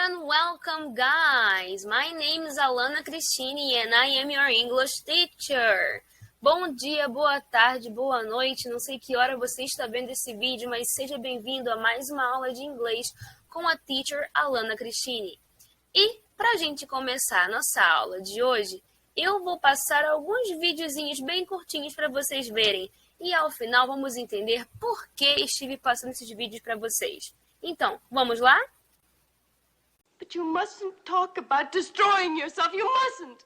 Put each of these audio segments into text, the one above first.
and welcome, guys! My name is Alana Cristine and I am your English teacher. Bom dia, boa tarde, boa noite. Não sei que hora você está vendo esse vídeo, mas seja bem-vindo a mais uma aula de inglês com a teacher Alana Cristine. E, para a gente começar a nossa aula de hoje, eu vou passar alguns videozinhos bem curtinhos para vocês verem. E ao final vamos entender por que estive passando esses vídeos para vocês. Então, vamos lá? But you mustn't talk about destroying yourself. You mustn't.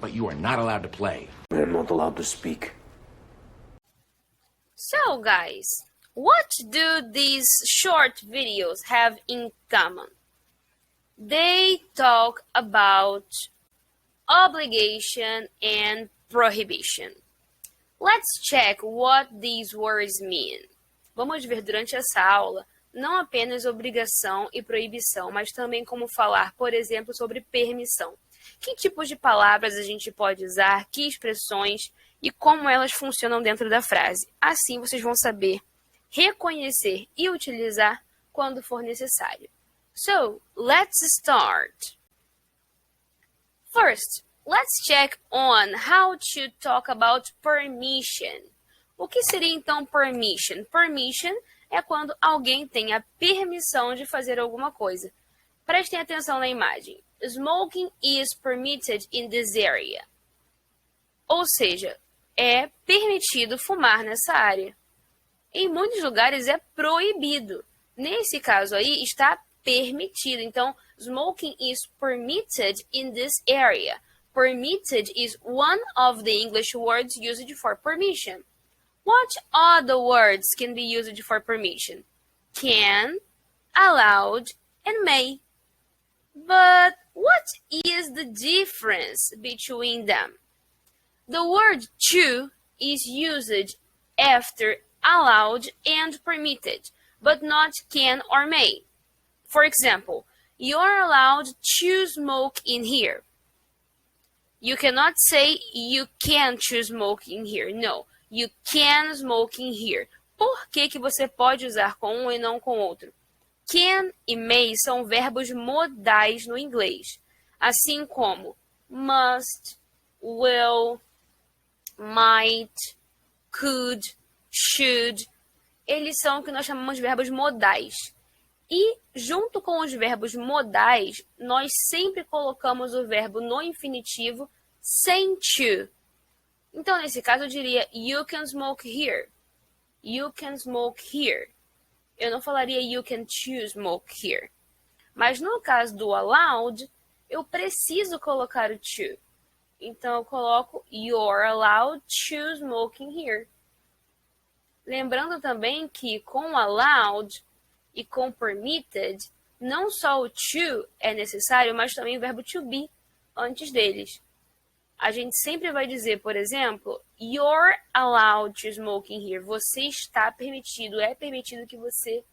But you are not allowed to play. I'm not allowed to speak. So, guys, what do these short videos have in common? They talk about obligation and prohibition. Let's check what these words mean. Vamos ver durante essa aula não apenas obrigação e proibição, mas também como falar, por exemplo, sobre permissão. Que tipos de palavras a gente pode usar, que expressões e como elas funcionam dentro da frase. Assim vocês vão saber reconhecer e utilizar quando for necessário. So, let's start. First, let's check on how to talk about permission. O que seria então permission? Permission é quando alguém tem a permissão de fazer alguma coisa. Prestem atenção na imagem. Smoking is permitted in this area. Ou seja, é permitido fumar nessa área. Em muitos lugares é proibido. Nesse caso aí está permitido. Então, smoking is permitted in this area. Permitted is one of the English words used for permission. What other words can be used for permission? Can, allowed, and may. But what is the difference between them? The word to is used after allowed and permitted, but not can or may. For example, you're allowed to smoke in here. You cannot say you can to smoke in here. No. You can smoke in here. Por que que você pode usar com um e não com outro? Can e may são verbos modais no inglês, assim como must, will, might, could, should. Eles são o que nós chamamos de verbos modais. E junto com os verbos modais, nós sempre colocamos o verbo no infinitivo sem to. Então, nesse caso, eu diria, you can smoke here. You can smoke here. Eu não falaria, you can choose smoke here. Mas no caso do allowed, eu preciso colocar o to. Então, eu coloco, you're allowed to smoke in here. Lembrando também que com allowed e com permitted, não só o to é necessário, mas também o verbo to be antes deles. A gente sempre vai dizer, por exemplo, you're allowed to smoke in here. Você está permitido, é permitido que você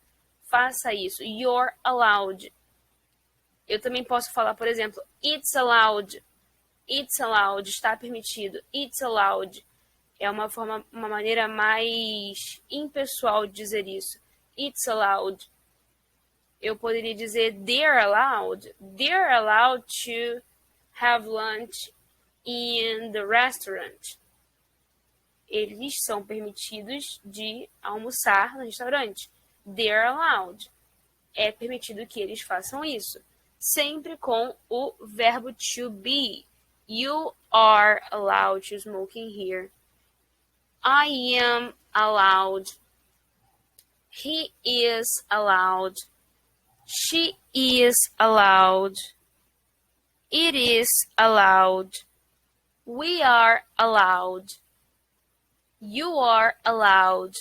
faça isso. You're allowed. Eu também posso falar, por exemplo, it's allowed. It's allowed, está permitido. It's allowed. É uma maneira mais impessoal de dizer isso. It's allowed. Eu poderia dizer they're allowed. They're allowed to have lunch in the restaurant. Eles são permitidos de almoçar no restaurante. They're allowed. É permitido que eles façam isso. Sempre com o verbo to be. You are allowed to smoke in here. I am allowed. He is allowed. She is allowed. It is allowed. We are allowed. You are allowed.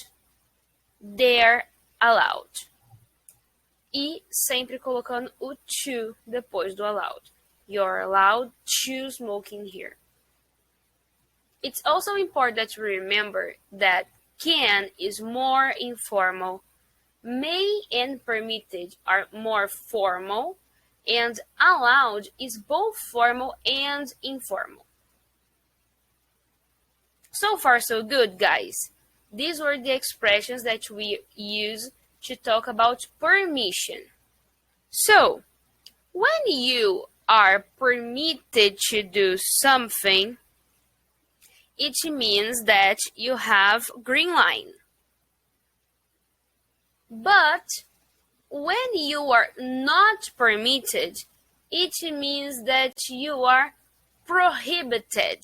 They're allowed. E sempre colocando o to depois do allowed. You're allowed to smoke in here. It's also important to remember that can is more informal, may and permitted are more formal, and allowed is both formal and informal. So far, so good, guys. These were the expressions that we use to talk about permission. So, when you are permitted to do something, it means that you have green line. But when you are not permitted, it means that you are prohibited.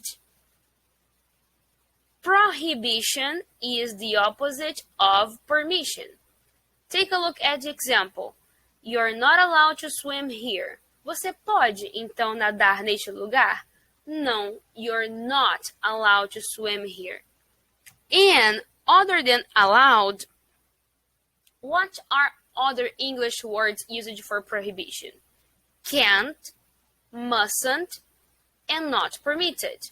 Prohibition is the opposite of permission. Take a look at the example. You're not allowed to swim here. Você pode, então, nadar neste lugar? No, you're not allowed to swim here. And other than allowed, what are other English words used for prohibition? Can't, mustn't, and not permitted.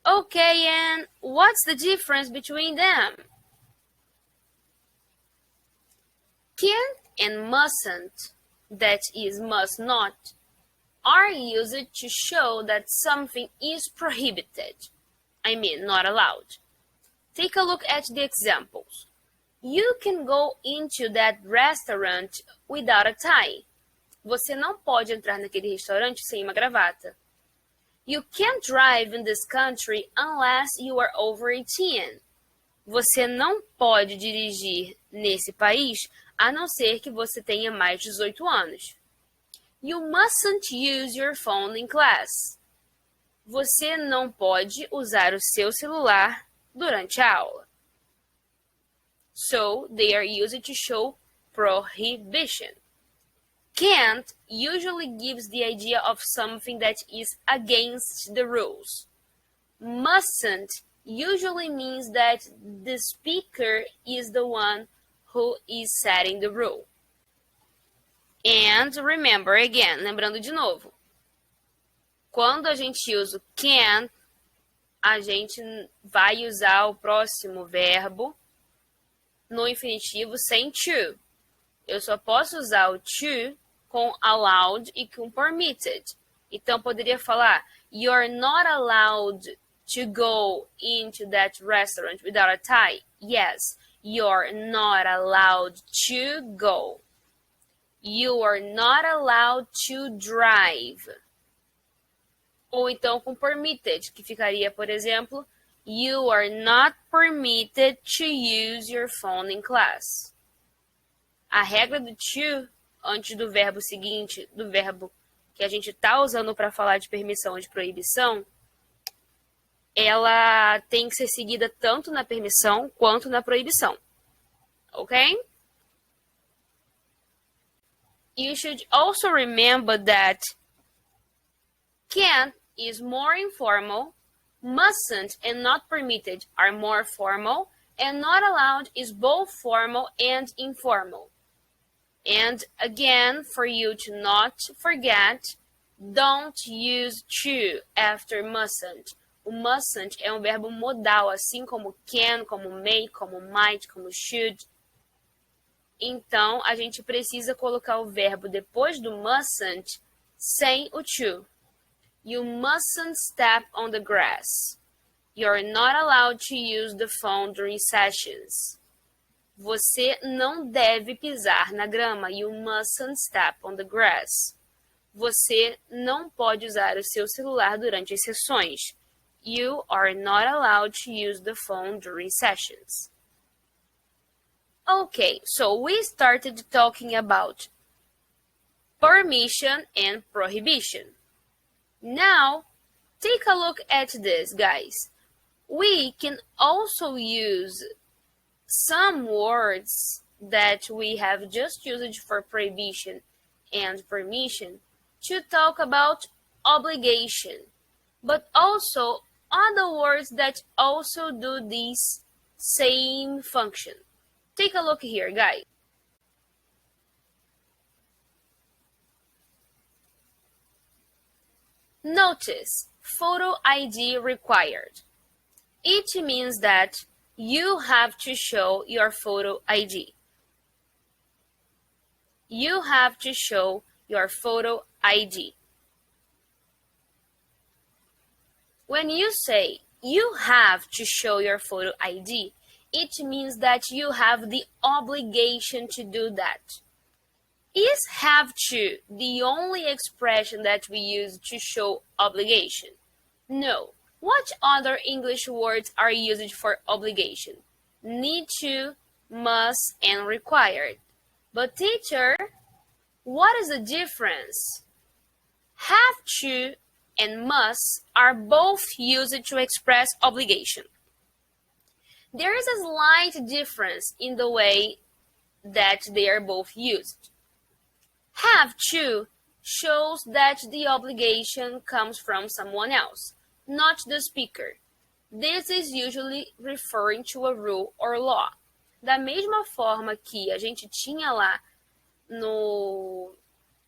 Okay, and what's the difference between them? Can't and mustn't, that is must not, are used to show that something is prohibited. I mean, not allowed. Take a look at the examples. You can go into that restaurant without a tie. Você não pode entrar naquele restaurante sem uma gravata. You can't drive in this country unless you are over 18. Você não pode dirigir nesse país a não ser que você tenha mais de 18 anos. You mustn't use your phone in class. Você não pode usar o seu celular durante a aula. So, they are used to show prohibition. Can't usually gives the idea of something that is against the rules. Mustn't usually means that the speaker is the one who is setting the rule. And remember again, lembrando de novo, quando a gente usa o can, a gente vai usar o próximo verbo no infinitivo sem to. Eu só posso usar o to com allowed e com permitted. Então, poderia falar, you're not allowed to go into that restaurant without a tie. Yes, you're not allowed to go. You are not allowed to drive. Ou então com permitted, que ficaria, por exemplo, you are not permitted to use your phone in class. A regra do to, antes do verbo seguinte, do verbo que a gente está usando para falar de permissão ou de proibição, ela tem que ser seguida tanto na permissão quanto na proibição. Ok? You should also remember that can't is more informal, mustn't and not permitted are more formal, and not allowed is both formal and informal. And again, for you to not forget, don't use to after mustn't. O mustn't é um verbo modal, assim como can, como may, como might, como should. Então, a gente precisa colocar o verbo depois do mustn't sem o to. You mustn't step on the grass. You're not allowed to use the phone during sessions. Você não deve pisar na grama. You mustn't step on the grass. Você não pode usar o seu celular durante as sessões. You are not allowed to use the phone during sessions. Okay, so we started talking about permission and prohibition. Now, take a look at this, guys. We can also use some words that we have just used for prohibition and permission to talk about obligation, but also other words that also do this same function. Take a look here, guys. Notice, photo ID required. It means that you have to show your photo ID. You have to show your photo ID. When you say you have to show your photo ID, it means that you have the obligation to do that. Is have to the only expression that we use to show obligation? No. What other English words are used for obligation? Need to, must, and required. But teacher, what is the difference? Have to and must are both used to express obligation. There is a slight difference in the way that they are both used. Have to shows that the obligation comes from someone else, not the speaker. This is usually referring to a rule or law. Da mesma forma que a gente tinha lá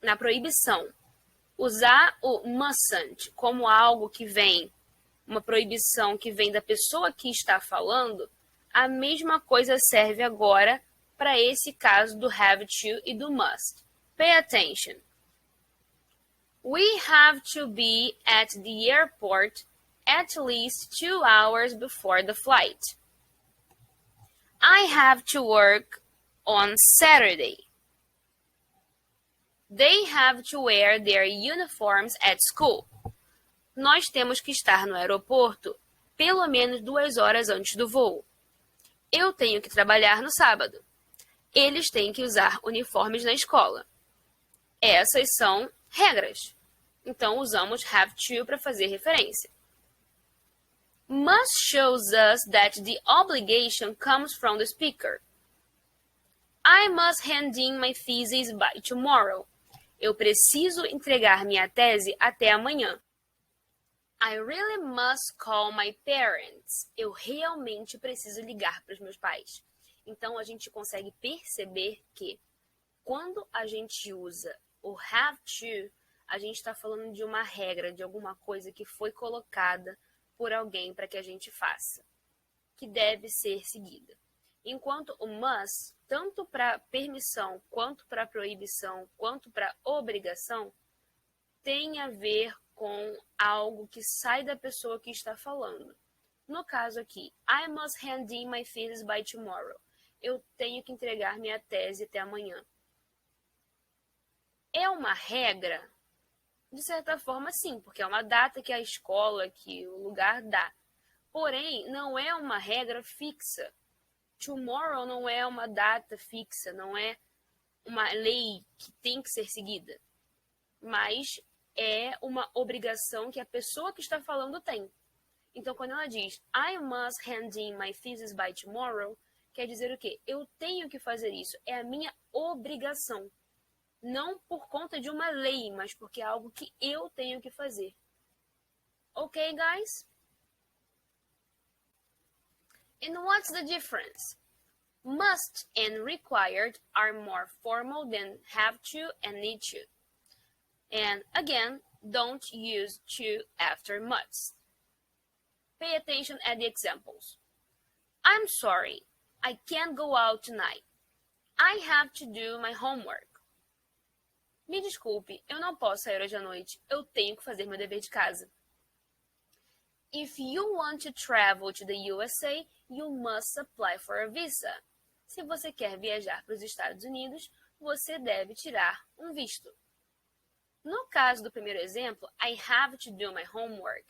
na proibição, usar o mustn't como algo que vem, uma proibição que vem da pessoa que está falando, a mesma coisa serve agora para esse caso do have to e do must. Pay attention. We have to be at the airport at least 2 hours before the flight. I have to work on Saturday. They have to wear their uniforms at school. Nós temos que estar no aeroporto pelo menos 2 horas antes do voo. Eu tenho que trabalhar no sábado. Eles têm que usar uniformes na escola. Essas são regras. Então, usamos have to para fazer referência. Must shows us that the obligation comes from the speaker. I must hand in my thesis by tomorrow. Eu preciso entregar minha tese até amanhã. I really must call my parents. Eu realmente preciso ligar para os meus pais. Então, a gente consegue perceber que quando a gente usa o have to, a gente está falando de uma regra, de alguma coisa que foi colocada por alguém para que a gente faça, que deve ser seguida. Enquanto o must, tanto para permissão, quanto para proibição, quanto para obrigação, tem a ver com algo que sai da pessoa que está falando. No caso aqui, I must hand in my thesis by tomorrow. Eu tenho que entregar minha tese até amanhã. É uma regra? De certa forma, sim, porque é uma data que a escola, que o lugar dá. Porém, não é uma regra fixa. Tomorrow não é uma data fixa, não é uma lei que tem que ser seguida. Mas é uma obrigação que a pessoa que está falando tem. Então, quando ela diz I must hand in my thesis by tomorrow, quer dizer o quê? Eu tenho que fazer isso. É a minha obrigação. Não por conta de uma lei, mas porque é algo que eu tenho que fazer. Ok, guys? And what's the difference? Must and required are more formal than have to and need to. And again, don't use to after must. Pay attention at the examples. I'm sorry, I can't go out tonight. I have to do my homework. Me desculpe, eu não posso sair hoje à noite. Eu tenho que fazer meu dever de casa. If you want to travel to the USA, you must apply for a visa. Se você quer viajar para os Estados Unidos, você deve tirar um visto. No caso do primeiro exemplo, I have to do my homework.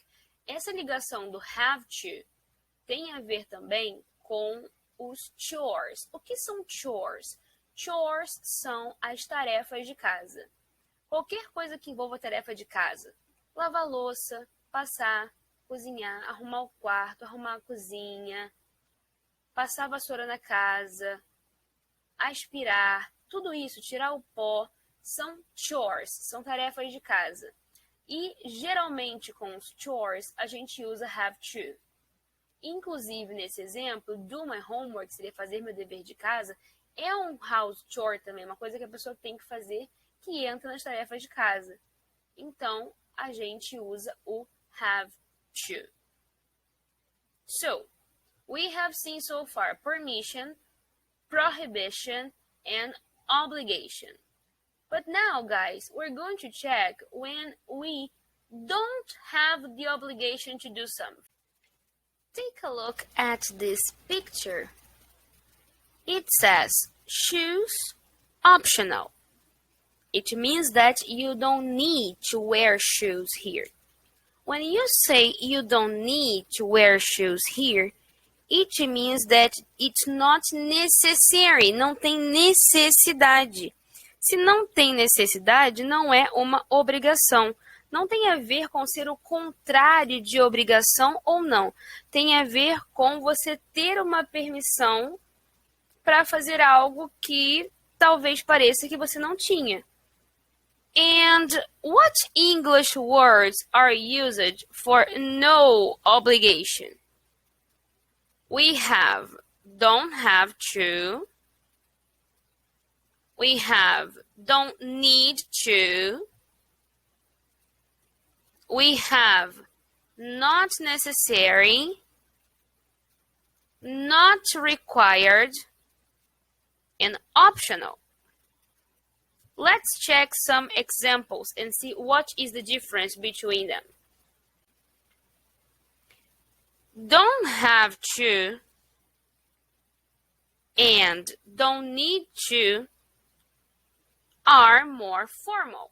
Essa ligação do have to tem a ver também com os chores. O que são chores? Chores são as tarefas de casa. Qualquer coisa que envolva tarefa de casa. Lavar louça, passar, cozinhar, arrumar o quarto, arrumar a cozinha, passar a vassoura na casa, aspirar, tudo isso, tirar o pó, são chores, são tarefas de casa. E, geralmente, com os chores, a gente usa have to. Inclusive, nesse exemplo, do my homework, seria fazer meu dever de casa, é um house chore também, uma coisa que a pessoa tem que fazer que entra nas tarefas de casa. Então, a gente usa o have to. So, we have seen so far permission, prohibition, and obligation. But now, guys, we're going to check when we don't have the obligation to do something. Take a look at this picture. It says, choose optional. It means that you don't need to wear shoes here. When you say you don't need to wear shoes here, it means that it's not necessary, não tem necessidade. Se não tem necessidade, não é uma obrigação. Não tem a ver com ser o contrário de obrigação ou não. Tem a ver com você ter uma permissão para fazer algo que talvez pareça que você não tinha. And what English words are used for no obligation? We have don't have to. We have don't need to. We have not necessary, not required, and optional. Let's check some examples and see what is the difference between them. Don't have to and don't need to are more formal.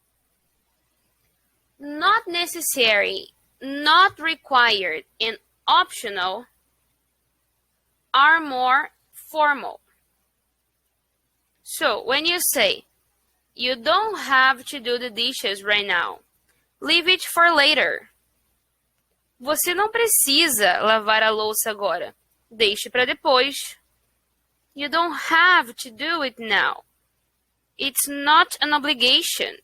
Not necessary, not required, and optional are more formal. So, when you say, you don't have to do the dishes right now, leave it for later. Você não precisa lavar a louça agora. Deixe para depois. You don't have to do it now. It's not an obligation.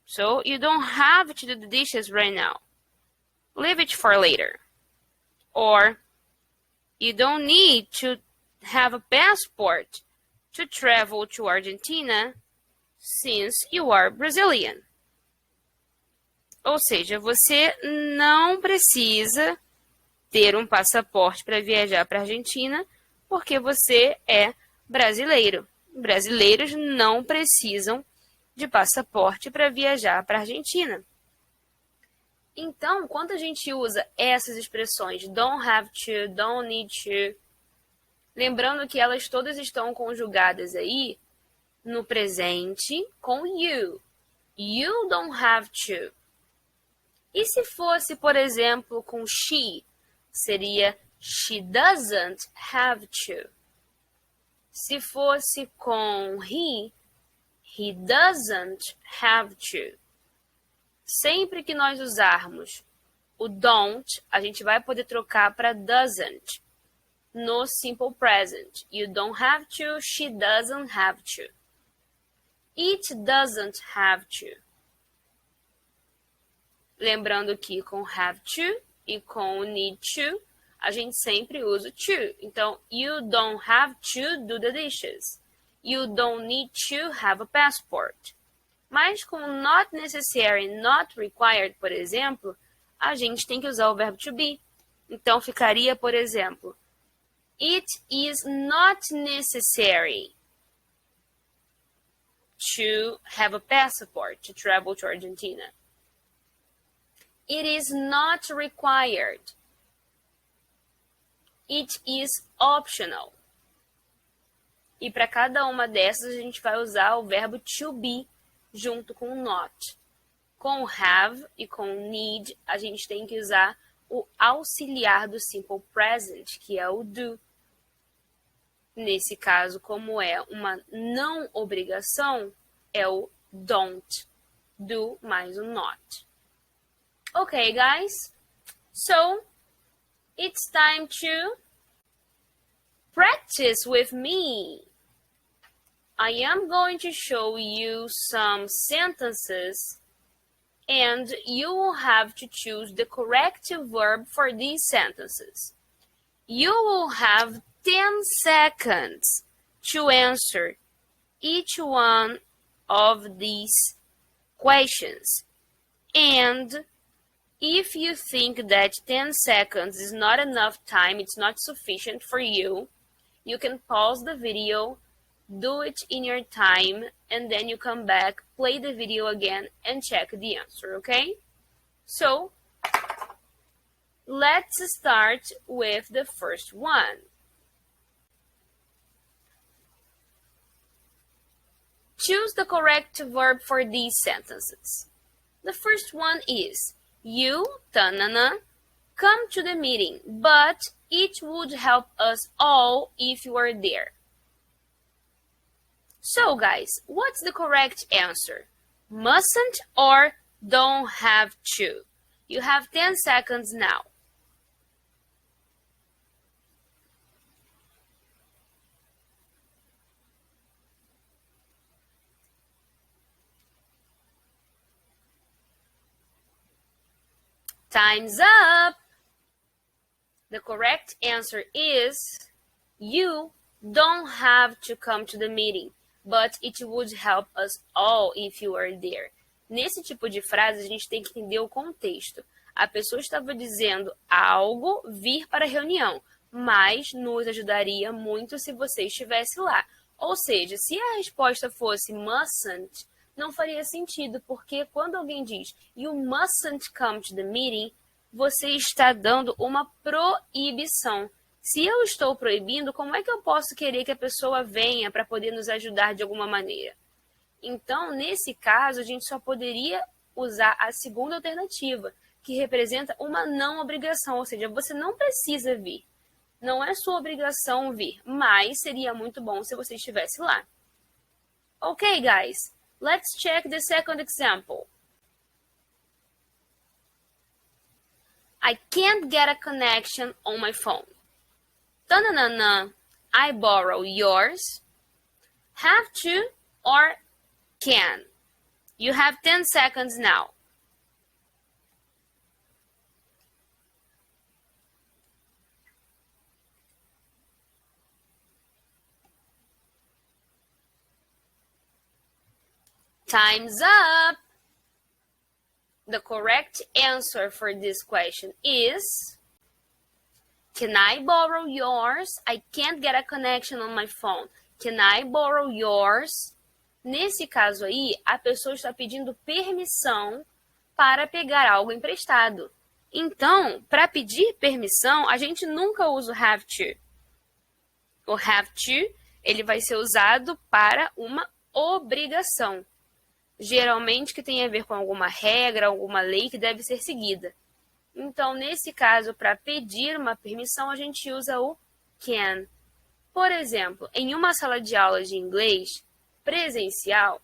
So, you don't have to do the dishes right now. Leave it for later. Or, you don't need to have a passport to travel to Argentina since you are Brazilian. Ou seja, você não precisa ter um passaporte para viajar para a Argentina porque você é brasileiro. Brasileiros não precisam de passaporte para viajar para a Argentina. Então, quando a gente usa essas expressões don't have to, don't need to, lembrando que elas todas estão conjugadas aí no presente com you. You don't have to. E se fosse, por exemplo, com she, seria she doesn't have to. Se fosse com he doesn't have to. Sempre que nós usarmos o don't, a gente vai poder trocar para doesn't no simple present. You don't have to, she doesn't have to. It doesn't have to. Lembrando que com have to e com need to, a gente sempre usa to. Então, you don't have to do the dishes. You don't need to have a passport. Mas com not necessary, not required, por exemplo, a gente tem que usar o verbo to be. Então, ficaria, por exemplo, it is not necessary to have a passport to travel to Argentina. It is not required. It is optional. E para cada uma dessas, a gente vai usar o verbo to be junto com not. Com have e com need, a gente tem que usar o auxiliar do simple present, que é o do. Nesse caso, como é uma não obrigação, é o don't. Do mais o not. Okay, guys. So, it's time to practice with me. I am going to show you some sentences and you will have to choose the correct verb for these sentences. You will have 10 seconds to answer each one of these questions. And if you think that 10 seconds is not enough time, it's not sufficient for you, you can pause the video, do it in your time, and then you come back, play the video again, and check the answer, okay? So, let's start with the first one. Choose the correct verb for these sentences. The first one is, you, tanana, come to the meeting, but it would help us all if you were there. So guys, what's the correct answer? Mustn't or don't have to? You have 10 seconds now. Time's up! The correct answer is, you don't have to come to the meeting, but it would help us all if you were there. Nesse tipo de frase, a gente tem que entender o contexto. A pessoa estava dizendo algo vir para a reunião, mas nos ajudaria muito se você estivesse lá. Ou seja, se a resposta fosse mustn't, não faria sentido, porque quando alguém diz you mustn't come to the meeting, você está dando uma proibição. Se eu estou proibindo, como é que eu posso querer que a pessoa venha para poder nos ajudar de alguma maneira? Então, nesse caso, a gente só poderia usar a segunda alternativa, que representa uma não obrigação, ou seja, você não precisa vir. Não é sua obrigação vir, mas seria muito bom se você estivesse lá. Ok, guys, let's check the second example. I can't get a connection on my phone. Tananana, I borrow yours. Have to or can? You have 10 seconds now. Time's up! The correct answer for this question is, can I borrow yours? I can't get a connection on my phone. Can I borrow yours? Nesse caso aí, a pessoa está pedindo permissão para pegar algo emprestado. Então, para pedir permissão, a gente nunca usa o have to. O have to, ele vai ser usado para uma obrigação. Geralmente que tem a ver com alguma regra, alguma lei que deve ser seguida. Então, nesse caso, para pedir uma permissão, a gente usa o can. Por exemplo, em uma sala de aula de inglês presencial,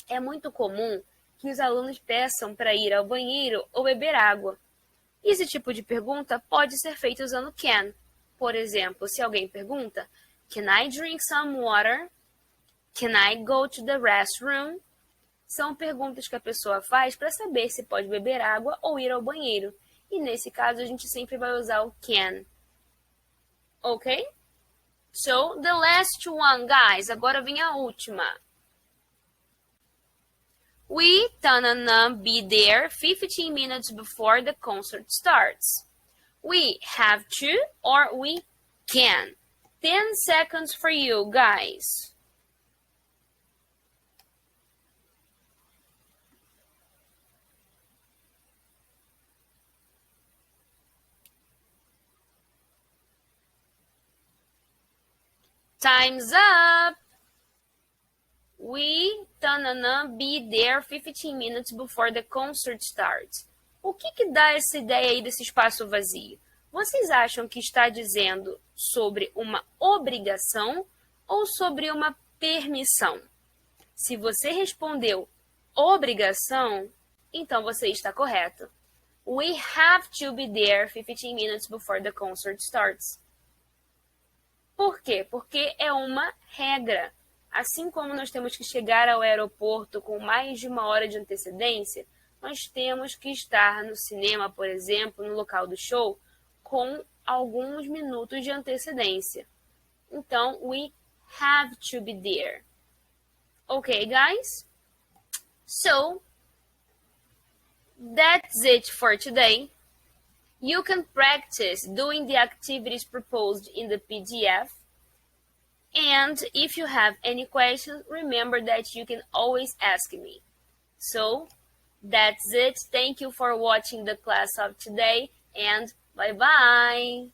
é muito comum que os alunos peçam para ir ao banheiro ou beber água. Esse tipo de pergunta pode ser feito usando can. Por exemplo, se alguém pergunta, can I drink some water? Can I go to the restroom? São perguntas que a pessoa faz para saber se pode beber água ou ir ao banheiro. E nesse caso, a gente sempre vai usar o can. Ok? So, the last one, guys. Agora vem a última. We, tanana, be there 15 minutes before the concert starts. We have to or we can. 10 seconds for you, guys. Time's up! We, tanana, be there 15 minutes before the concert starts. O que dá essa ideia aí desse espaço vazio? Vocês acham que está dizendo sobre uma obrigação ou sobre uma permissão? Se você respondeu obrigação, então você está correto. We have to be there 15 minutes before the concert starts. Por quê? Porque é uma regra. Assim como nós temos que chegar ao aeroporto com mais de 1 hora de antecedência, nós temos que estar no cinema, por exemplo, no local do show, com alguns minutos de antecedência. Então, we have to be there. Ok, guys? So, that's it for today. You can practice doing the activities proposed in the PDF. And if you have any questions, remember that you can always ask me. So, that's it. Thank you for watching the class of today and bye-bye.